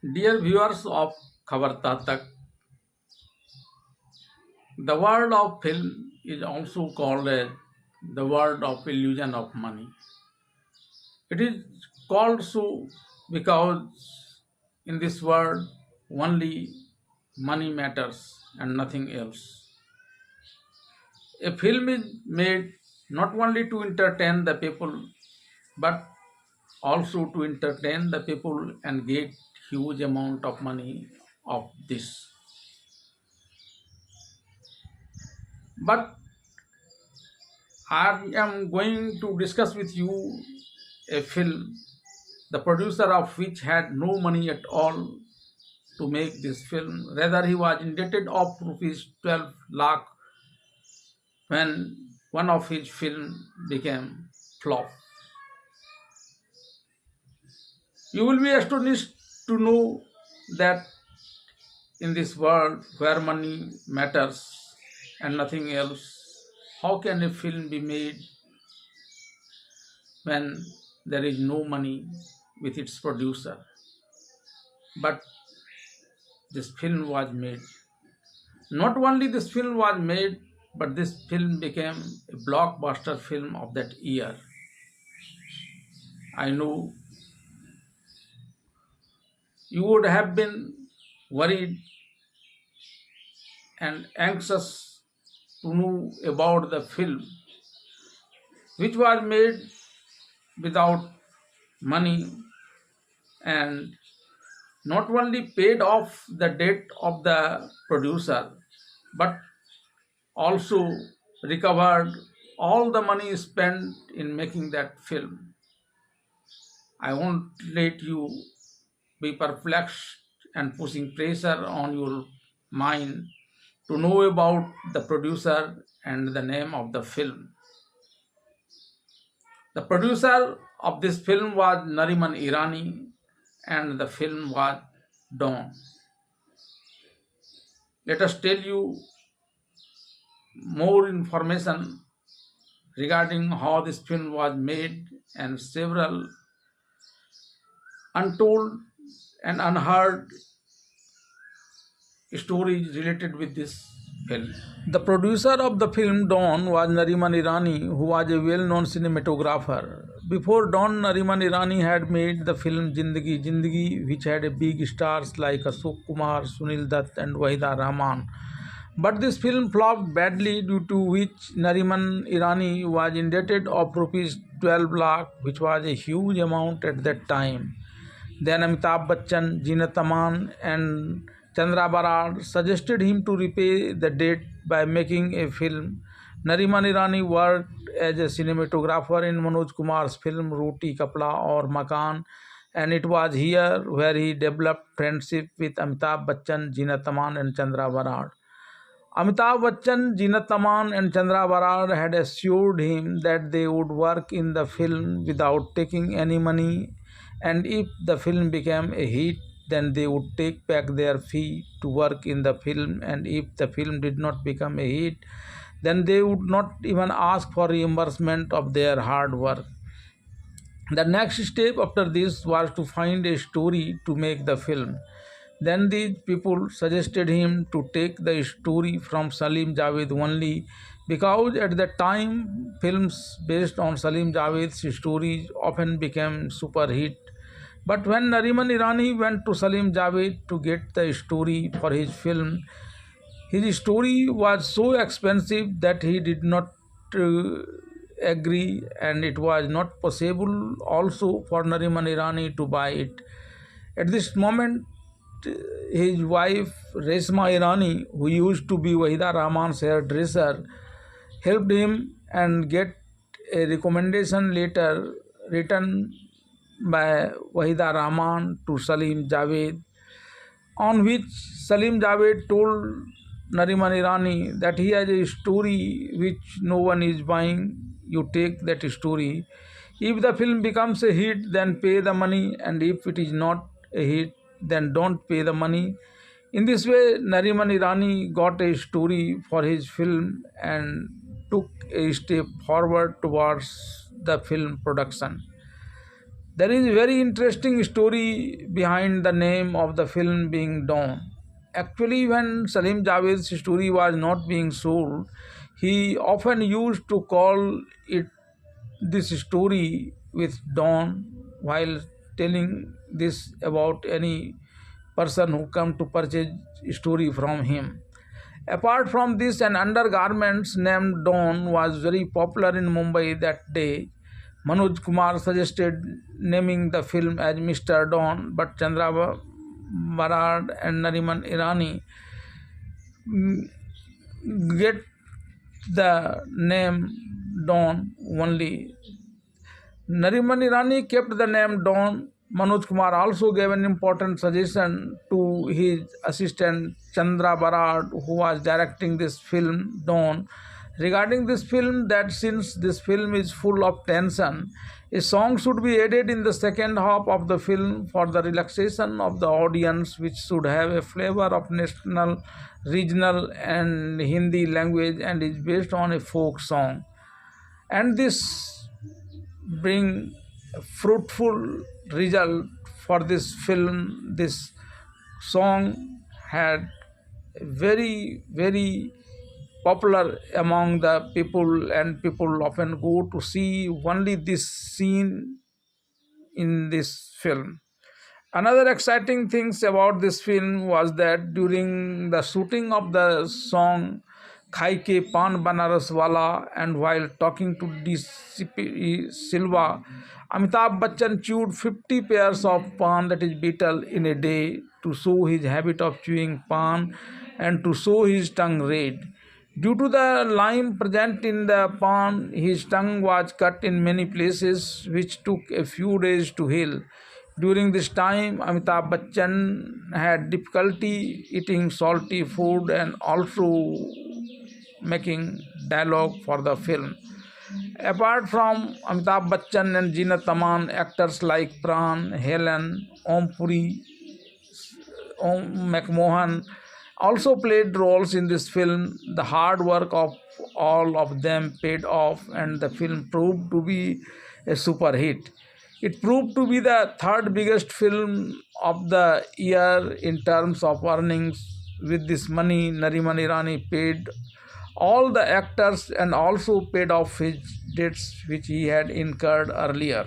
Dear viewers of Khabar Tak, the world of film is also called as the world of illusion of money. It is called so because in this world only money matters and nothing else. A film is made not only to entertain the people but also to entertain the people and get huge amount of money of this. But I am going to discuss with you a film, the producer of which had no money at all to make this film. Rather, he was indebted of rupees 12 lakh when one of his film became flop. You will be astonished to know that in this world where money matters and nothing else, how can a film be made when there is no money with its producer? But this film was made. Not only this film was made, but this film became a blockbuster film of that year. I know you would have been worried and anxious to know about the film, which was made without money and not only paid off the debt of the producer, but also recovered all the money spent in making that film. I won't let you be perplexed and pushing pressure on your mind to know about the producer and the name of the film. The producer of this film was Nariman Irani and the film was Dawn. Let us tell you more information regarding how this film was made and several untold and unheard stories related with this film. The producer of the film Dawn was Nariman Irani, who was a well-known cinematographer. Before Dawn, Nariman Irani had made the film Jindagi Jindagi, which had a big stars like Ashok Kumar, Sunil Dutt and Wahida Rahman. But this film flopped badly, due to which Nariman Irani was indebted of rupees 12 lakh, which was a huge amount at that time. Then Amitabh Bachchan, Jeanat Aman and Chandra Barad suggested him to repay the debt by making a film. Nariman Irani worked as a cinematographer in Manoj Kumar's film Roti Kapla or Makan, and it was here where he developed friendship with Amitabh Bachchan, Jeanat Aman and Chandra Barad. Amitabh Bachchan, Jeanat Aman and Chandra Barad had assured him that they would work in the film without taking any money, and if the film became a hit, then they would take back their fee to work in the film, and if the film did not become a hit, then they would not even ask for reimbursement of their hard work. The next step after this was to find a story to make the film. Then these people suggested him to take the story from Salim Javed only, because at that time films based on Salim Javed's stories often became super hit. But when Nariman Irani went to Salim Javed to get the story for his film, his story was so expensive that he did not uh, agree, and it was not possible also for Nariman Irani to buy it. At this moment, his wife Resma Irani, who used to be Wahida Rahman's hairdresser, helped him and get a recommendation letter written by Wahida Rahman to Salim Javed, on which Salim Javed told Nariman Irani that he has a story which no one is buying. You take that story. If the film becomes a hit, then pay the money, and if it is not a hit, then don't pay the money. In this way, Nariman Irani got a story for his film and took a step forward towards the film production. There is a very interesting story behind the name of the film being Dawn. Actually, when Salim Javed's story was not being sold, he often used to call it this story with Dawn while telling this about any person who come to purchase story from him. Apart from this, an undergarments named Dawn was very popular in Mumbai that day. Manoj Kumar suggested naming the film as Mr. Dawn, but Chandra Barad and Nariman Irani get the name Dawn only. Nariman Irani kept the name Dawn. Manoj Kumar also gave an important suggestion to his assistant Chandra Barad, who was directing this film Dawn, regarding this film, that since this film is full of tension, a song should be added in the second half of the film for the relaxation of the audience, which should have a flavor of national, regional, and Hindi language and is based on a folk song. And this bring a fruitful result for this film. This song had very popular among the people, and people often go to see only this scene in this film. Another exciting things about this film was that during the shooting of the song Khai Ke Pan Banaras Wala and while talking to DCP Silva, Amitabh Bachchan chewed 50 pairs of pan, that is betel, in a day to show his habit of chewing pan and to show his tongue red. Due to the lime present in the pan, his tongue was cut in many places, which took a few days to heal. During this time, Amitabh Bachchan had difficulty eating salty food and also making dialogue for the film. Apart from Amitabh Bachchan and Jeenat Aman, actors like Pran, Helen, Om Puri, Om McMohan also played roles in this film. The hard work of all of them paid off, and the film proved to be a super hit. It proved to be the third biggest film of the year in terms of earnings. With this money, Nariman Irani paid all the actors and also paid off his debts which he had incurred earlier.